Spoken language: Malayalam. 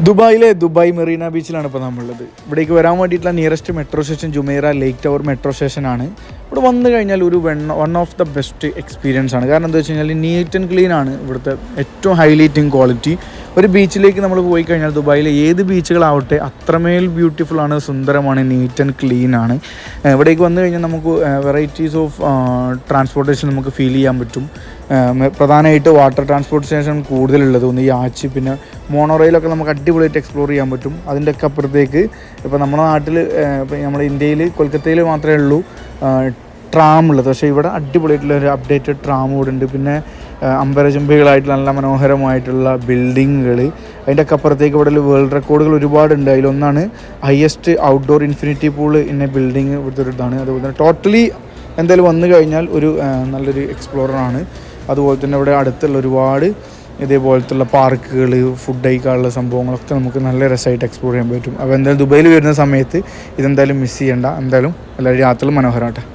ദുബായിലെ ദുബായ് മെറീന ബീച്ചിലാണ് ഇപ്പോൾ നമ്മളുള്ളത്. ഇവിടേക്ക് വരാൻ വേണ്ടിയിട്ടുള്ള നിയറസ്റ്റ് മെട്രോ സ്റ്റേഷൻ ജുമൈറ ലേക്ക് ടവർ മെട്രോ സ്റ്റേഷനാണ്. ഇവിടെ വന്നു കഴിഞ്ഞാൽ ഒരു one of the best experience ആണ്. കാരണം എന്താ വെച്ച് കഴിഞ്ഞാൽ നീറ്റ് ആൻഡ് ക്ലീൻ ആണ് ഇവിടുത്തെ ഏറ്റവും ഹൈലൈറ്റിംഗ് ക്വാളിറ്റി. ഒരു ബീച്ചിലേക്ക് നമ്മൾ പോയി കഴിഞ്ഞാൽ ദുബായിലെ ഏത് ബീച്ചുകളാവട്ടെ അത്രമേൽ ബ്യൂട്ടിഫുൾ ആണ്, സുന്ദരമാണ്, നീറ്റ് ആൻഡ് ക്ലീൻ ആണ്. ഇവിടേക്ക് വന്നു കഴിഞ്ഞാൽ നമുക്ക് വെറൈറ്റീസ് ഓഫ് ട്രാൻസ്പോർട്ടേഷൻ നമുക്ക് ഫീൽ ചെയ്യാൻ പറ്റും. പ്രധാനമായിട്ട് വാട്ടർ ട്രാൻസ്പോർട്ടേഷൻ കൂടുതലുള്ളത് ഒന്ന് യാച്ചി, പിന്നെ മോണോറെയിലൊക്കെ നമുക്ക് അടിപൊളിയായിട്ട് എക്സ്പ്ലോർ ചെയ്യാൻ പറ്റും. അതിൻ്റെയൊക്കെ അപ്പുറത്തേക്ക് ഇപ്പോൾ നമ്മുടെ നാട്ടിൽ ഇപ്പോൾ നമ്മുടെ ഇന്ത്യയിൽ കൊൽക്കത്തയിൽ മാത്രമേ ഉള്ളൂ ട്രാം ഉള്ളത്. പക്ഷേ ഇവിടെ അടിപൊളിയായിട്ടുള്ള ഒരു അപ്ഡേറ്റഡ് ട്രാം കൂടെ ഉണ്ട്. പിന്നെ അമ്പരചുംബികളായിട്ടുള്ള നല്ല മനോഹരമായിട്ടുള്ള ബിൽഡിങ്ങുകൾ, അതിൻ്റെയൊക്കെ അപ്പുറത്തേക്ക് ഇവിടെ വേൾഡ് റെക്കോർഡുകൾ ഒരുപാടുണ്ട്. അതിലൊന്നാണ് ഹയസ്റ്റ് ഔട്ട്ഡോർ ഇൻഫിനിറ്റി പൂള് ഇന്ന ബിൽഡിങ് ഇവിടുത്തെ ഒരു ഇതാണ്. അതുപോലെ തന്നെ ടോട്ടലി എന്തായാലും വന്നു കഴിഞ്ഞാൽ ഒരു നല്ലൊരു എക്സ്പ്ലോററാണ്. അതുപോലെ തന്നെ ഇവിടെ അടുത്തുള്ള ഒരുപാട് ഇതേപോലത്തുള്ള പാർക്കുകൾ, ഫുഡ് കഴിക്കാനുള്ള സംഭവങ്ങളൊക്കെ നമുക്ക് നല്ല രസമായിട്ട് എക്സ്പ്ലോർ ചെയ്യാൻ പറ്റും. അപ്പോൾ എന്തായാലും ദുബായിൽ വരുന്ന സമയത്ത് ഇതെന്തായാലും മിസ് ചെയ്യേണ്ട. എന്തായാലും എല്ലാവരും യാത്രകളും മനോഹരമാകട്ടെ.